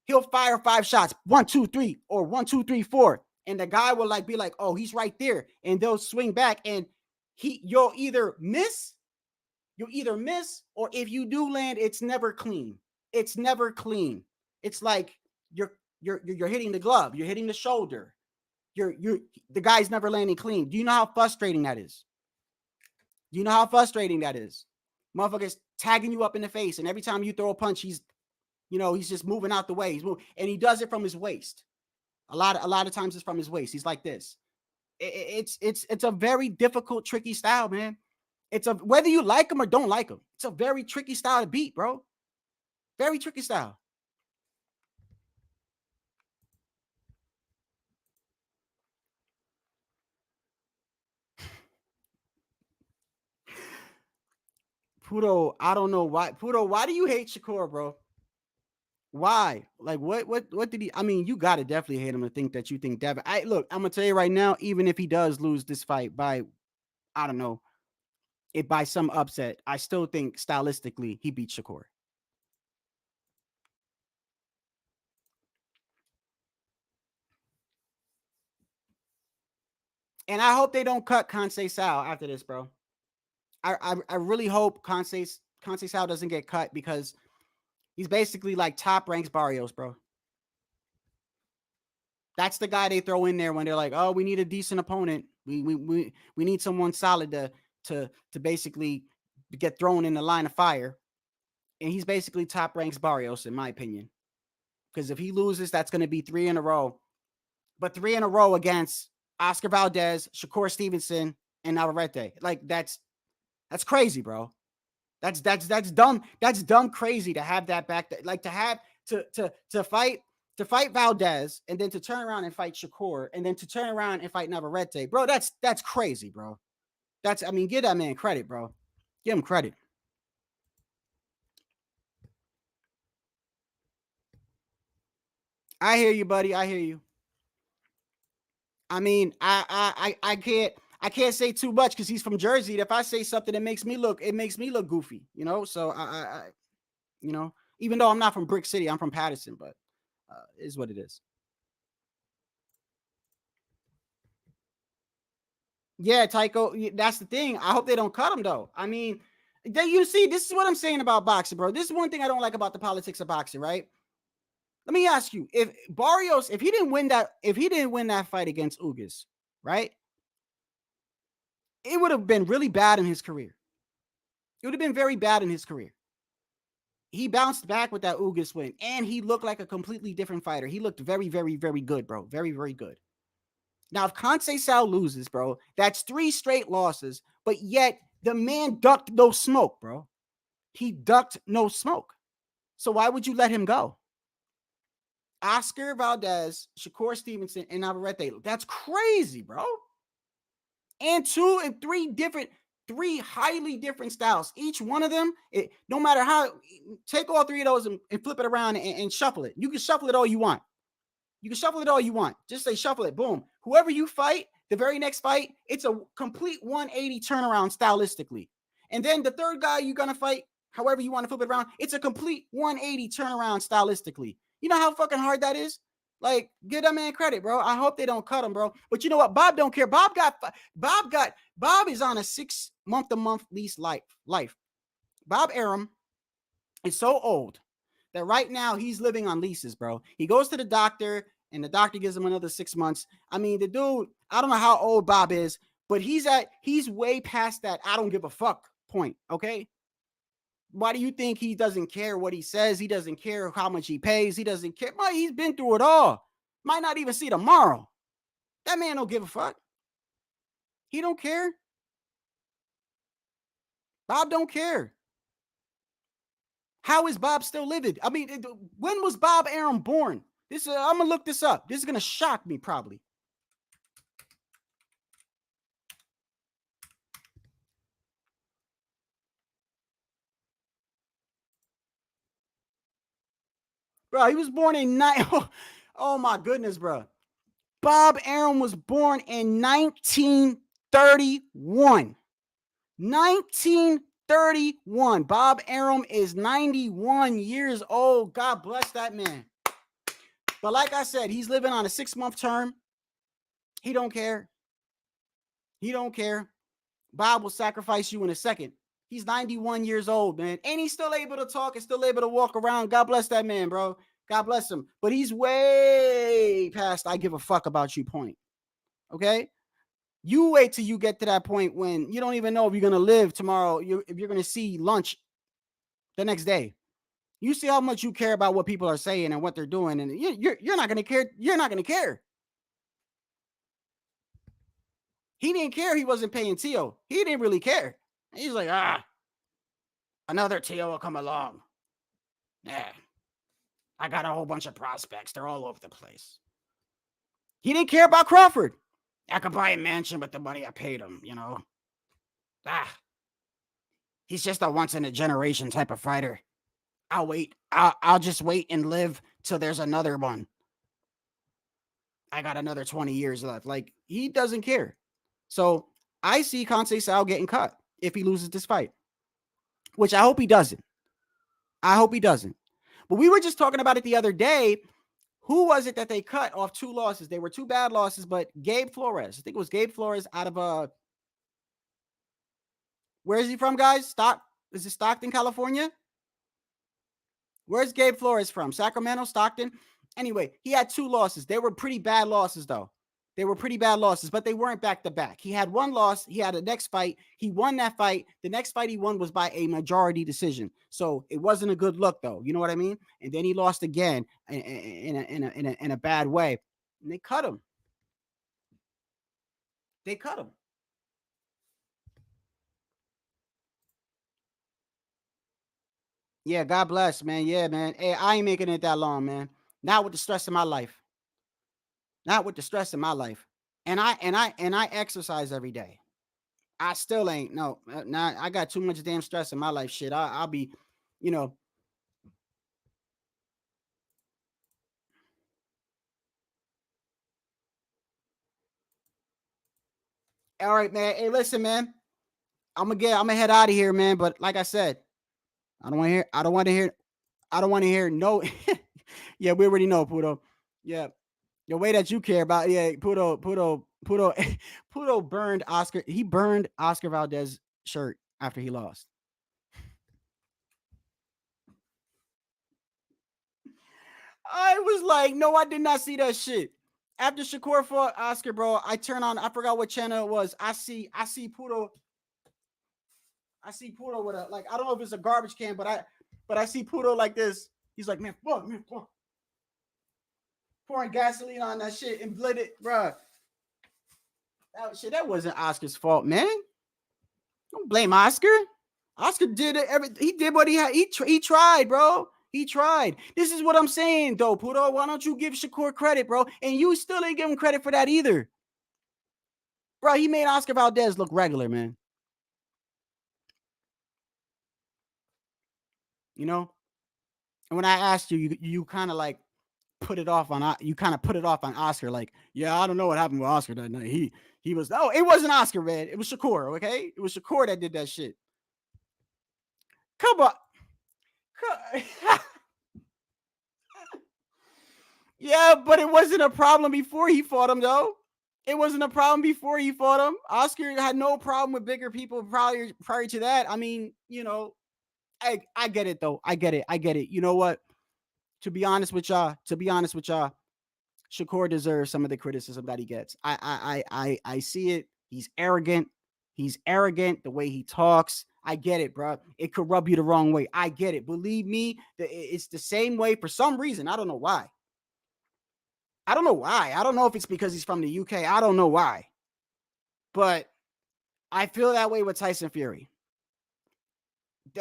He'll fire 5 shots, 1, 2, 3, or 1, 2, 3, 4. And the guy will be like, oh, he's right there. And they'll swing back and you'll either miss, or if you do land, it's never clean. It's never clean. It's like you're hitting the glove, you're hitting the shoulder. The guy's never landing clean. Do you know how frustrating that is? Motherfuckers tagging you up in the face, and every time you throw a punch, he's just moving out the way. And he does it from his waist. A lot of times it's from his waist. He's like this. It's a very difficult, tricky style, man. Whether you like him or don't like him, it's a very tricky style to beat, bro. Very tricky style. Pudo, I don't know why. Pudo, why do you hate Shakur, bro? Why? Like, what did he? I mean, you gotta definitely hate him to think that you think Devin. Look, I'm gonna tell you right now, even if he does lose this fight by, I don't know, by some upset, I still think stylistically he beat Shakur. And I hope they don't cut Conceição after this, bro. I really hope Conceição doesn't get cut because he's basically like top ranks Barrios, bro. That's the guy they throw in there when they're like, oh, we need a decent opponent. We need someone solid to basically get thrown in the line of fire. And he's basically top ranks Barrios, in my opinion. Because if he loses, that's going to be 3 in a row. But 3 in a row against Oscar Valdez, Shakur Stevenson, and Navarrete. Like, that's crazy, bro. That's dumb. That's dumb crazy to have that back. Like to have to fight Valdez and then to turn around and fight Shakur and then to turn around and fight Navarrete. Bro, that's crazy, bro. Give that man credit, bro. Give him credit. I hear you, buddy. I hear you. I mean, I can't say too much because he's from Jersey. If I say something, it makes me look goofy, you know. So I you know, even though I'm not from Brick City, I'm from Patterson, but it is what it is. Yeah, Tycho, that's the thing. I hope they don't cut him though. I mean, you see, this is what I'm saying about boxing, bro. This is one thing I don't like about the politics of boxing, right? Let me ask you, if Barrios, if he didn't win that fight against Ugas, right? It would have been really bad in his career. It would have been very bad in his career. He bounced back with that Ugas win, and he looked like a completely different fighter. He looked very, very, very good, bro. Very, very good. Now, if Conceição loses, bro, that's 3 straight losses, but yet the man ducked no smoke, bro. He ducked no smoke. So why would you let him go? Oscar Valdez, Shakur Stevenson, and Navarrete. That's crazy, bro. And 2 and 3 highly different styles. Each one of them, no matter how, take all 3 of those and flip it around and shuffle it. You can shuffle it all you want. You can shuffle it all you want. Just say shuffle it. Boom. Whoever you fight, the very next fight, it's a complete 180 turnaround stylistically. And then the third guy you're going to fight, however you want to flip it around, it's a complete 180 turnaround stylistically. You know how fucking hard that is? Like, give that man credit, bro. I hope they don't cut him, bro. But you know what? Bob don't care. Bob is on a 6 month-to-month lease life. Bob Arum is so old that right now he's living on leases, bro. He goes to the doctor and the doctor gives him another 6 months. I mean, the dude, I don't know how old Bob is, but he's way past that I don't give a fuck point, okay? Why do you think he doesn't care what he says? He doesn't care how much he pays. He doesn't care. He's been through it all. Might not even see tomorrow. That man don't give a fuck. He don't care. Bob don't care. How is Bob still living? I mean, when was Bob Arum born? I'm gonna look this up. This is gonna shock me probably. Bro, he was born in oh my goodness, bro. Bob Arum was born in 1931. 1931. Bob Arum is 91 years old. God bless that man. But like I said, he's living on a 6-month term. He don't care. He don't care. Bob will sacrifice you in a second. He's 91 years old, man. And he's still able to talk and still able to walk around. God bless that man, bro. God bless him. But he's way past I give a fuck about you point. Okay? You wait till you get to that point when you don't even know if you're going to live tomorrow, if you're going to see lunch the next day. You see how much you care about what people are saying and what they're doing, and you're not going to care. You're not going to care. He didn't care he wasn't paying Tio. He didn't really care. He's like, another Tio will come along. Yeah. I got a whole bunch of prospects. They're all over the place. He didn't care about Crawford. I could buy a mansion with the money I paid him, you know. He's just a once-in-a-generation type of fighter. I'll wait. I'll just wait and live till there's another one. I got another 20 years left. Like, he doesn't care. So I see Conceição getting cut if he loses this fight, which I hope he doesn't. I hope he doesn't. But we were just talking about it the other day. Who was it that they cut off 2 losses? They were 2 bad losses, but Gabe Flores. I think it was Gabe Flores out of where is he from, guys? Is it Stockton, California? Where's Gabe Flores from? Sacramento, Stockton? Anyway, he had 2 losses. They were pretty bad losses, though. They were pretty bad losses, but they weren't back-to-back. He had 1 loss. He had a next fight. He won that fight. The next fight he won was by a majority decision. So it wasn't a good look, though. You know what I mean? And then he lost again in a bad way. And they cut him. They cut him. Yeah, God bless, man. Yeah, man. Hey, I ain't making it that long, man. Not with the stress of my life. Not with the stress in my life. And I exercise every day. I still ain't. No, I got too much damn stress in my life. Shit. I'll be, you know. All right, man. Hey, listen, man. I'm gonna head out of here, man. But like I said, I don't want to hear no. Yeah, we already know, Puto. Yeah, the way that you care about, yeah, Puto burned Oscar. He burned Oscar Valdez shirt after he lost. I was like, no, I did not see that shit. After Shakur fought Oscar, bro, I turn on, I forgot what channel it was. I see Puto with a, like, I don't know if it's a garbage can, but I see Puto like this. He's like, man, fuck, pouring gasoline on that shit and lit it, bro. That wasn't Oscar's fault, man. Don't blame Oscar. Oscar did it. He did what he had. He tried, bro. He tried. This is what I'm saying, though, Puto. Why don't you give Shakur credit, bro? And you still ain't give him credit for that either. Bro, he made Oscar Valdez look regular, man. You know? And when I asked you kind of like put it off on Oscar, like, yeah, I don't know what happened with Oscar that night. He was, no, it wasn't Oscar, man. It was Shakur, okay? It was Shakur that did that shit. Come on. Yeah, but it wasn't a problem before he fought him, though. It wasn't a problem before he fought him. Oscar had no problem with bigger people prior to that. I mean, you know, I get it, though. I get it. You know what? To be honest with y'all, Shakur deserves some of the criticism that he gets. I see it. He's arrogant. The way he talks. I get it, bro. It could rub you the wrong way. I get it. Believe me, it's the same way for some reason. I don't know why. I don't know if it's because he's from the UK. I don't know why. But I feel that way with Tyson Fury.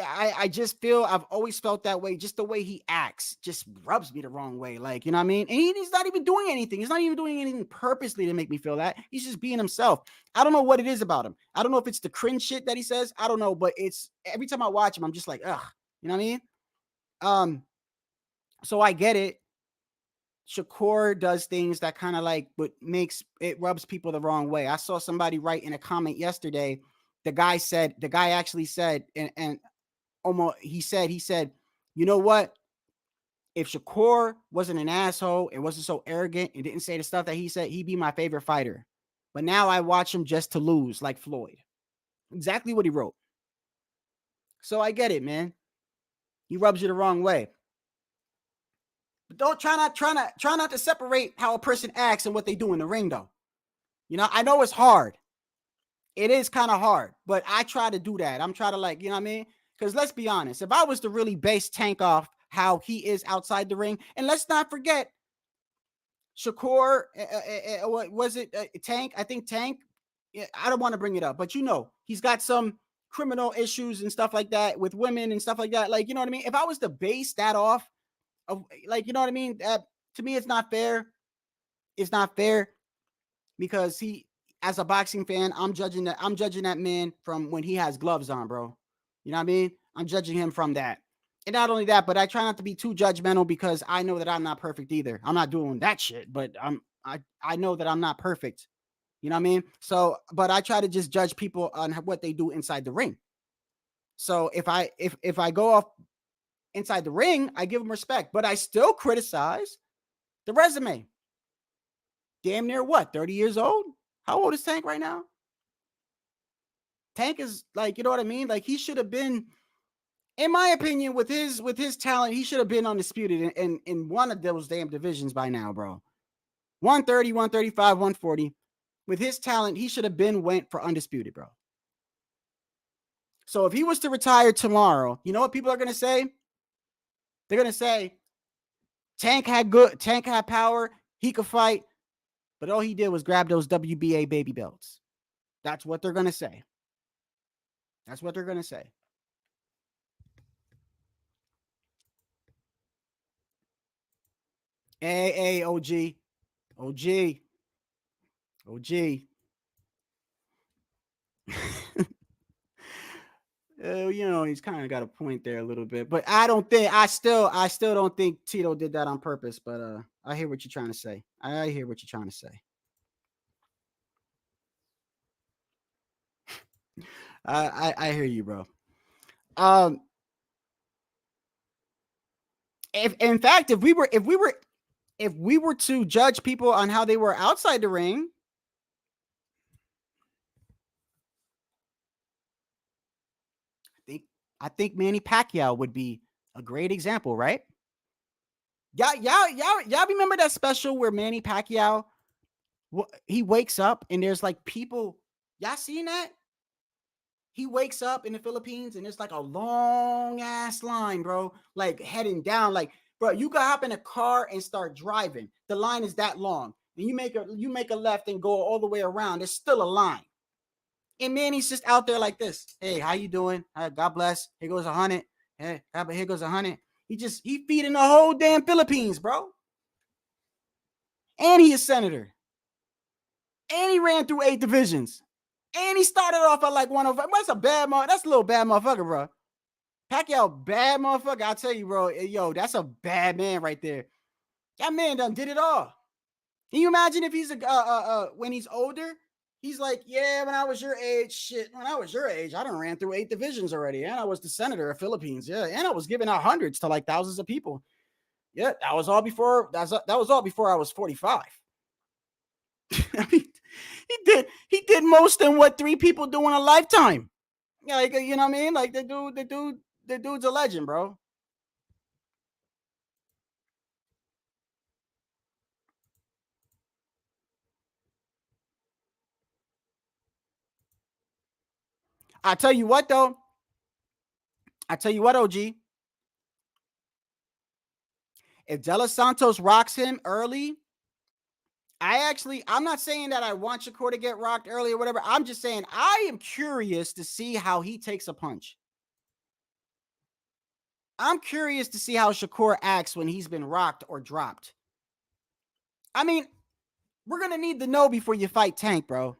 I just feel, I've always felt that way. Just the way he acts just rubs me the wrong way. Like, you know what I mean? And he's not even doing anything. He's not even doing anything purposely to make me feel that. He's just being himself. I don't know what it is about him. I don't know if it's the cringe shit that he says. I don't know, but it's every time I watch him, I'm just like, ugh. You know what I mean? So I get it. Shakur does things that kind of like, but rubs people the wrong way. I saw somebody write in a comment yesterday. The guy actually said, and almost he said, you know what? If Shakur wasn't an asshole and wasn't so arrogant and didn't say the stuff that he said, he'd be my favorite fighter. But now I watch him just to lose, like Floyd. Exactly what he wrote. So I get it, man. He rubs you the wrong way. But don't try not to separate how a person acts and what they do in the ring, though. You know, I know it's hard. It is kind of hard, but I try to do that. I'm trying to, like, you know what I mean? Because let's be honest, if I was to really base Tank off how he is outside the ring, and let's not forget, Shakur, what was it? Tank? I think Tank. I don't want to bring it up, but you know, he's got some criminal issues and stuff like that with women and stuff like that. Like, you know what I mean? If I was to base that off of, like, you know what I mean? To me, it's not fair. It's not fair because as a boxing fan, I'm judging that man from when he has gloves on, bro. You know what I mean? I'm judging him from that. And not only that, but I try not to be too judgmental because I know that I'm not perfect either. I'm not doing that shit, but I know that I'm not perfect. You know what I mean? So, but I try to just judge people on what they do inside the ring. So if I go off inside the ring, I give them respect, but I still criticize the resume. Damn near what? 30 years old? How old is Tank right now? Tank is, like, you know what I mean? Like, he should have been, in my opinion, with his talent, he should have been undisputed in one of those damn divisions by now, bro. 130, 135, 140. With his talent, he should have went for undisputed, bro. So if he was to retire tomorrow, you know what people are going to say? They're going to say, Tank had power, he could fight, but all he did was grab those WBA baby belts. That's what they're going to say. That's what they're going to say. Hey, OG. You know, he's kind of got a point there a little bit, but I still don't think Tito did that on purpose, but I hear what you're trying to say. I hear you, bro. If in fact, if we were to judge people on how they were outside the ring, I think Manny Pacquiao would be a great example, right? Y'all remember that special where Manny Pacquiao, he wakes up and there's like people, y'all seen that? He wakes up in the Philippines and it's like a long ass line, bro, like heading down. Like, bro, you could hop in a car and start driving. The line is that long. And you make a left and go all the way around. There's still a line. And Manny's just out there like this. Hey, how you doing? God bless. Here goes 100. Hey, here goes 100. He feeding the whole damn Philippines, bro. And he is senator. And he ran through 8 divisions. And he started off at like 105. That's a bad motherfucker. That's a little bad motherfucker, bro. Pacquiao, bad motherfucker. I'll tell you, bro. Yo, that's a bad man right there. That man done did it all. Can you imagine if he's when he's older? He's like, yeah, when I was your age, shit. When I was your age, I done ran through 8 divisions already. And I was the senator of Philippines. Yeah. And I was giving out hundreds to like thousands of people. Yeah, that was all before I was 45. I mean, he did most than what 3 people do in a lifetime. Yeah, like, you know what I mean? Like the dude's a legend, bro. I tell you what, though. I tell you what, OG. If De Los Santos rocks him early, I'm not saying that I want Shakur to get rocked early or whatever. I'm just saying I am curious to see how he takes a punch. I'm curious to see how Shakur acts when he's been rocked or dropped. I mean, we're going to need to know before you fight Tank, bro.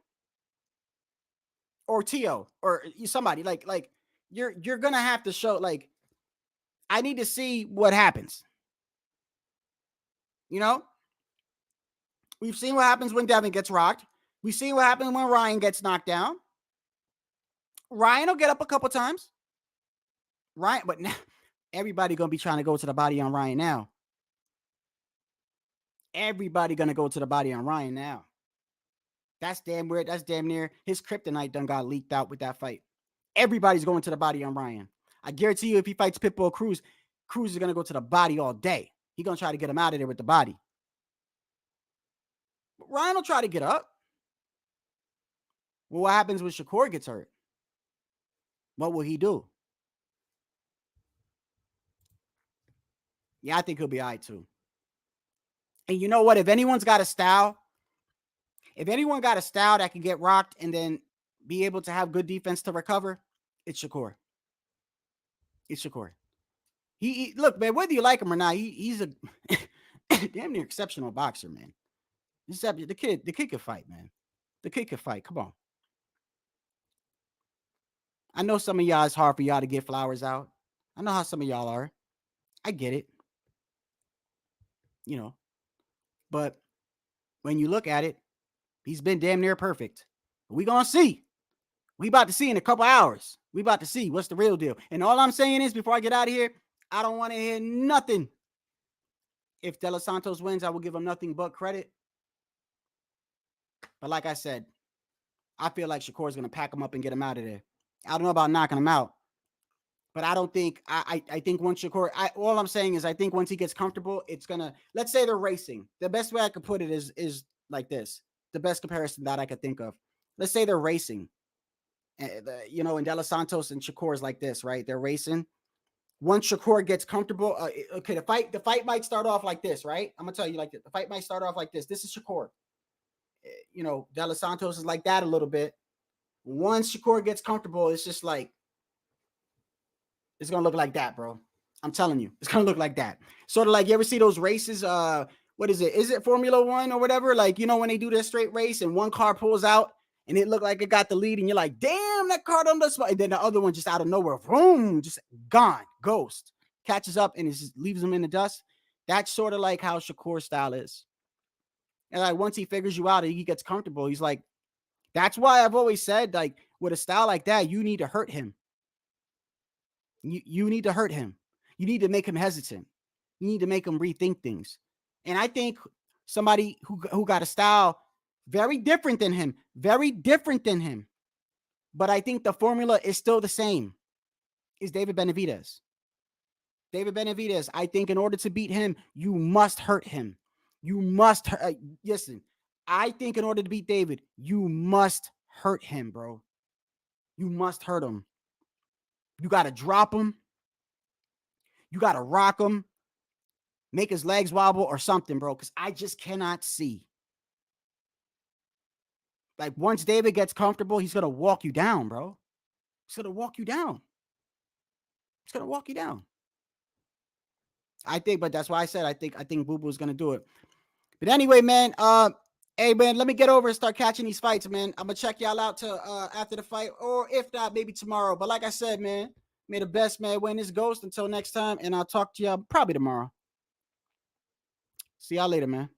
Or Tio or somebody like you're going to have to show, like, I need to see what happens. You know, we've seen what happens when Devin gets rocked. We've seen what happens when Ryan gets knocked down. Ryan will get up a couple times. Ryan, but now everybody going to be trying to go to the body on Ryan now. Everybody going to go to the body on Ryan now. That's damn weird. That's damn near his kryptonite done got leaked out with that fight. Everybody's going to the body on Ryan. I guarantee you if he fights Pitbull Cruz, Cruz is going to go to the body all day. He's going to try to get him out of there with the body. But Ryan will try to get up. Well, what happens when Shakur gets hurt? What will he do? Yeah, I think he'll be all right too. And you know what? If anyone's got a style, that can get rocked and then be able to have good defense to recover, it's Shakur. It's Shakur. He look, man, whether you like him or not, he's a damn near exceptional boxer, man. The kid can fight, man. The kid can fight. Come on. I know some of y'all, it's hard for y'all to get flowers out. I know how some of y'all are. I get it. You know. But when you look at it, he's been damn near perfect. We gonna see. We about to see in a couple hours. We about to see what's the real deal. And all I'm saying is, before I get out of here, I don't want to hear nothing. If De Los Santos wins, I will give him nothing but credit. But like I said, I feel like Shakur is going to pack him up and get him out of there. I don't know about knocking him out. But I don't think, I think once Shakur, all I'm saying is I think once he gets comfortable, it's going to, let's say they're racing. The best way I could put it is like this. The best comparison that I could think of. Let's say they're racing. You know, and De Los Santos and Shakur is like this, right? They're racing. Once Shakur gets comfortable, okay, the fight might start off like this, right? I'm gonna tell you like this. The fight might start off like this. This is Shakur. You know, De Los Santos is like that a little bit. Once Shakur gets comfortable, it's just like, it's gonna look like that, bro. I'm telling you, it's gonna look like that. Sort of like, you ever see those races? What is it? Is it Formula One or whatever? Like, you know, when they do their straight race and one car pulls out and it looked like it got the lead, and you're like, damn, that car done the spot. And then the other one just out of nowhere, boom, just gone, ghost, catches up and it just leaves him in the dust. That's sort of like how Shakur's style is. And like once he figures you out and he gets comfortable, he's like, That's why I've always said, like, with a style like that, you need to hurt him. You need to hurt him. You need to make him hesitant. You need to make him rethink things. And I think somebody who got a style very different than him, but I think the formula is still the same, is David Benavidez. David Benavidez, I think in order to beat him, you must hurt him. You must listen. I think in order to beat David, you must hurt him, bro. You must hurt him. You got to drop him. You got to rock him. Make his legs wobble or something, bro, because I just cannot see. Like, once David gets comfortable, he's going to walk you down, bro. He's going to walk you down. He's going to walk you down. I think, but that's why I said I think Boo Boo's going to do it. But anyway, man, hey, man, let me get over and start catching these fights, man. I'm going to check y'all out to after the fight, or if not, maybe tomorrow. But like I said, man, may the best man win this ghost. Until next time, and I'll talk to y'all probably tomorrow. See y'all later, man.